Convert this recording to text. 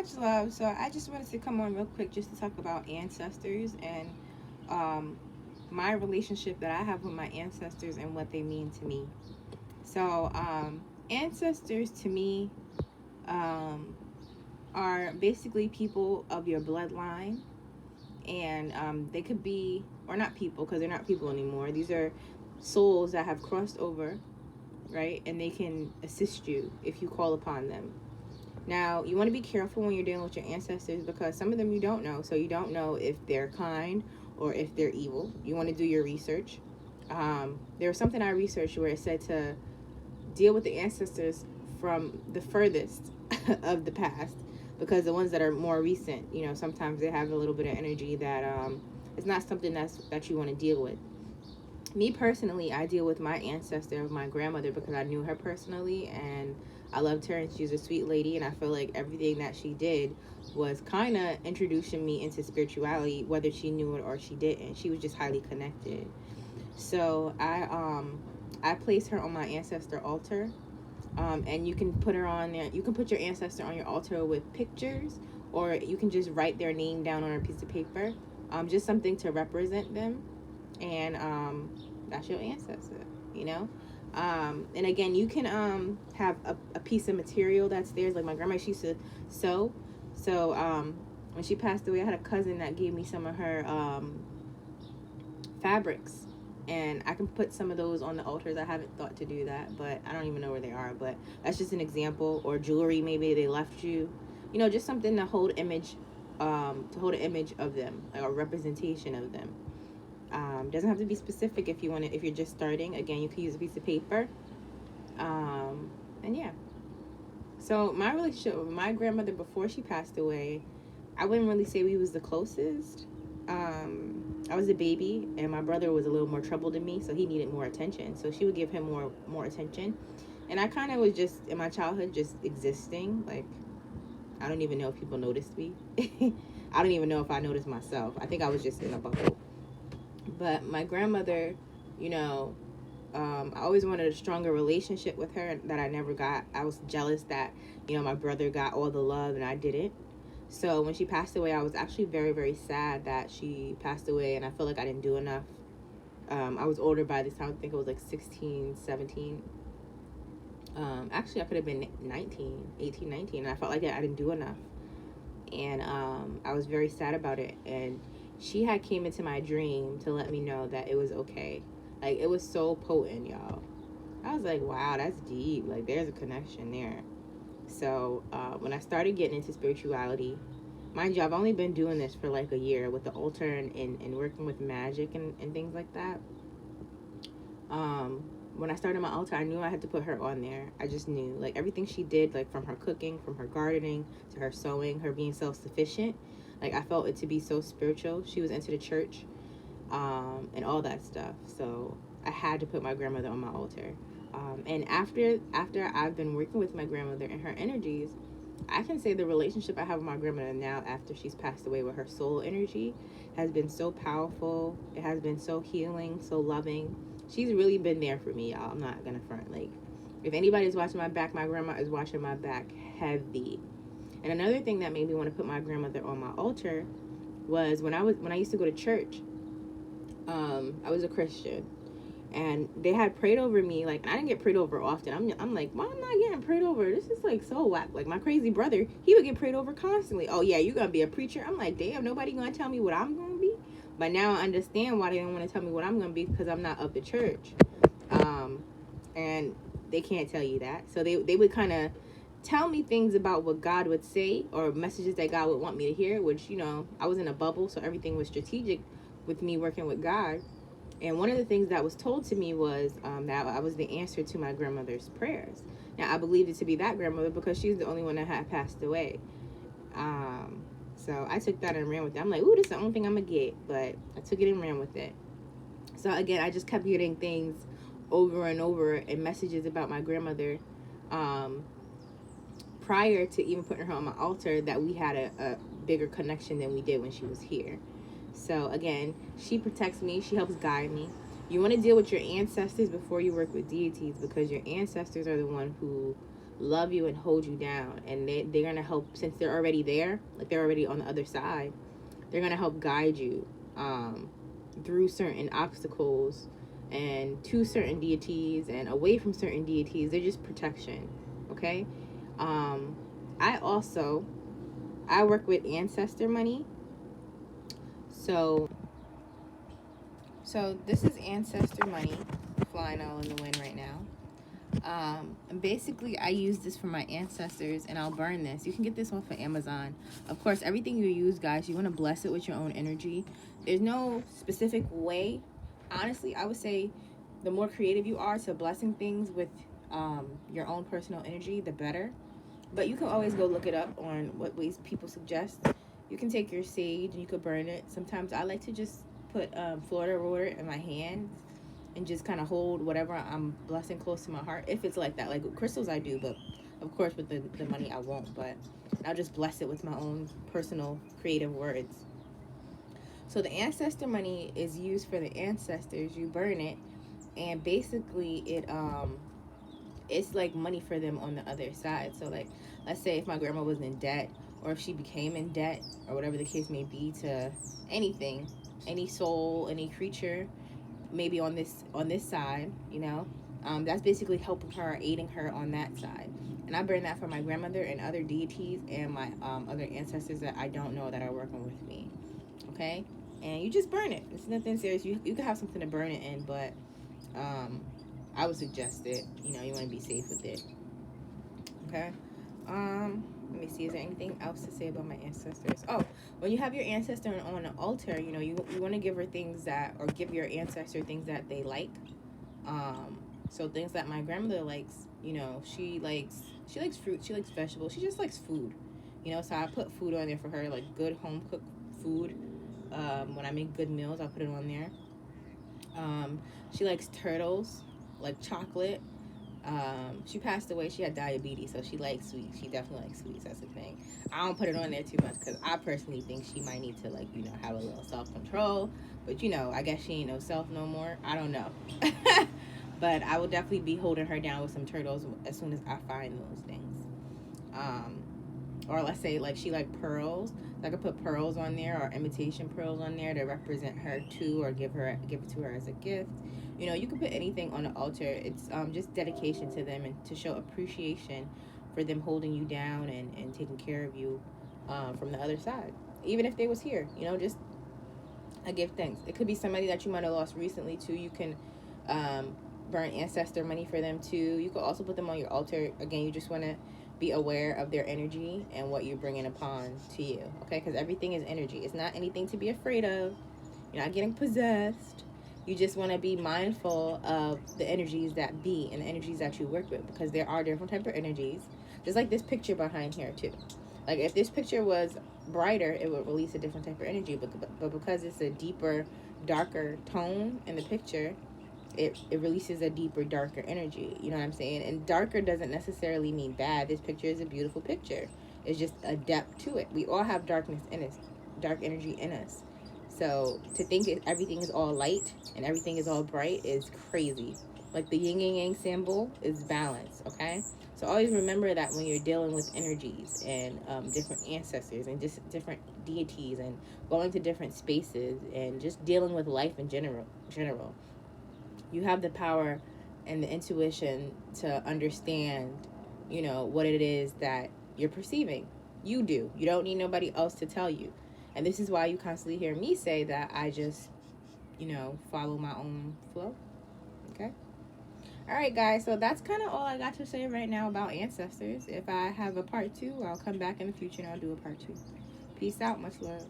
much love. So I just wanted to come on real quick just to talk about ancestors and um, my relationship that I have with my ancestors and what they mean to me. So ancestors to me um, are basically people of your bloodline, and they could be, or not people because they're not people anymore. These are souls that have crossed over, right? And they can assist you if you call upon them. Now, you want to be careful when you're dealing with your ancestors because some of them you don't know. So you don't know if they're kind or if they're evil. You want to do your research. There was something I researched where it said to deal with the ancestors from the furthest of the past, because the ones that are more recent, sometimes they have a little bit of energy that it's not something that you want to deal with. Me personally, I deal with my ancestor of my grandmother because I knew her personally and I loved her, and she's a sweet lady, and I feel like everything that she did was kind of introducing me into spirituality, whether she knew it or she didn't. She was just highly connected. So I place her on my ancestor altar, and you can put her on there. You can put your ancestor on your altar with pictures, or you can just write their name down on a piece of paper, just something to represent them, and that's your ancestor, you know. And again, you can have a piece of material that's theirs. Like my grandma, she used to sew. So when she passed away, I had a cousin that gave me some of her fabrics, and I can put some of those on the altars. I haven't thought to do that, but I don't even know where they are. But that's just an example. Or jewelry, maybe they left you, just something to hold an image of them, like a representation of them. Doesn't have to be specific if you want to. If you're just starting, again, you can use a piece of paper. And yeah. So my relationship with my grandmother before she passed away, I wouldn't really say we was the closest. I was a baby, and my brother was a little more troubled than me, so he needed more attention. So she would give him more attention, and I kind of was just in my childhood just existing. Like, I don't even know if people noticed me. I don't even know if I noticed myself. I think I was just in a bubble. But my grandmother, I always wanted a stronger relationship with her that I never got. I was jealous that, my brother got all the love and I didn't. So when she passed away, I was actually very, very sad that she passed away, and I felt like I didn't do enough. I was older by this time. I think it was like 16, 17. Actually, I could have been 19, 18, 19, and I felt like I didn't do enough. And I was very sad about it. And she had came into my dream to let me know that it was okay. Like, it was so potent, y'all. I was like, wow, that's deep. Like, there's a connection there. So when I started getting into spirituality, mind you, I've only been doing this for like a year with the altar and working with magic and things like that. When I started my altar, I knew I had to put her on there. I just knew, like, everything she did, like from her cooking, from her gardening, to her sewing, her being self-sufficient, like, I felt it to be so spiritual. She was into the church, and all that stuff. So I had to put my grandmother on my altar. And after I've been working with my grandmother and her energies, I can say the relationship I have with my grandmother now, after she's passed away, with her soul energy, has been so powerful. It has been so healing, so loving. She's really been there for me, y'all. I'm not gonna front. Like, if anybody's watching my back, my grandma is watching my back heavy. And another thing that made me want to put my grandmother on my altar was when I used to go to church. I was a Christian, and they had prayed over me. Like, I didn't get prayed over often. I'm like, why am I not getting prayed over? This is like so whack. Like, my crazy brother, he would get prayed over constantly. Oh yeah, you gonna be a preacher? I'm like, damn, nobody gonna tell me what I'm gonna be. But now I understand why they don't want to tell me what I'm gonna be, because I'm not of the church. And they can't tell you that. So they would kind of tell me things about what God would say, or messages that God would want me to hear, which, I was in a bubble, so everything was strategic with me working with God. And one of the things that was told to me was that I was the answer to my grandmother's prayers. Now, I believed it to be that grandmother because she's the only one that had passed away. So I took that and ran with it. I'm like, ooh, this is the only thing I'm going to get. But I took it and ran with it. So, again, I just kept getting things over and over and messages about my grandmother prior to even putting her on my altar, that we had a bigger connection than we did when she was here. So, again, she protects me. She helps guide me. You want to deal with your ancestors before you work with deities, because your ancestors are the one who love you and hold you down. And they're going to help, since they're already there, like they're already on the other side, they're going to help guide you through certain obstacles and to certain deities and away from certain deities. They're just protection. Okay. um I work with ancestor money. So this is ancestor money flying all in the wind right now. And basically I use this for my ancestors, and I'll burn this. You can get this off of Amazon. Of course, everything you use, guys, you want to bless it with your own energy. There's no specific way. Honestly, I would say the more creative you are to blessing things with your own personal energy, the better. But you can always go look it up on what ways people suggest. You can take your sage and you could burn it. Sometimes I like to just put Florida water in my hand and just kind of hold whatever I'm blessing close to my heart. If it's like that, like with crystals I do, but of course with the money I won't. But I'll just bless it with my own personal creative words. So the ancestor money is used for the ancestors. You burn it, and basically it's like money for them on the other side. So like, let's say if my grandma was in debt, or if she became in debt, or whatever the case may be, to anything, any soul, any creature, maybe on this side, that's basically helping her, aiding her on that side. And I burn that for my grandmother and other deities and my other ancestors that I don't know that are working with me. Okay. And you just burn it. It's nothing serious. You can have something to burn it in, but I would suggest it. You want to be safe with it. Okay. Let me see. Is there anything else to say about my ancestors? Oh, when you have your ancestor on an altar, you want to give her things that, or give your ancestor things that they like. So things that my grandmother likes. She likes fruit. She likes vegetables. She just likes food. So I put food on there for her, like good home cooked food. When I make good meals, I'll put it on there. She likes turtles, like chocolate. She passed away. She had diabetes, so she likes sweets. She definitely likes sweets. That's the thing. I don't put it on there too much because I personally think she might need to, have a little self-control. But, I guess she ain't no self no more. I don't know. But I will definitely be holding her down with some turtles as soon as I find those things. Or let's say, she like pearls. So I could put pearls on there, or imitation pearls on there to represent her too, or give it to her as a gift. You can put anything on the altar. It's just dedication to them and to show appreciation for them holding you down and taking care of you from the other side. Even if they was here, just I give thanks. It could be somebody that you might have lost recently too. You can burn ancestor money for them too. You could also put them on your altar. Again, you just want to be aware of their energy and what you're bringing upon to you. Okay, because everything is energy. It's not anything to be afraid of. You're not getting possessed. You just want to be mindful of the energies that be and the energies that you work with, because there are different type of energies. Just like this picture behind here too. Like if this picture was brighter, it would release a different type of energy. But because it's a deeper, darker tone in the picture, it releases a deeper, darker energy. You know what I'm saying? And darker doesn't necessarily mean bad. This picture is a beautiful picture. It's just a depth to it. We all have darkness in us, dark energy in us. So to think everything is all light and everything is all bright is crazy. Like the yin and yang symbol is balance, okay? So always remember that when you're dealing with energies and different ancestors and just different deities and going to different spaces and just dealing with life in general, you have the power and the intuition to understand, what it is that you're perceiving. You do. You don't need nobody else to tell you. And this is why you constantly hear me say that I just, follow my own flow. Okay? All right, guys. So that's kind of all I got to say right now about ancestors. If I have a part 2, I'll come back in the future and I'll do a part 2. Peace out. Much love.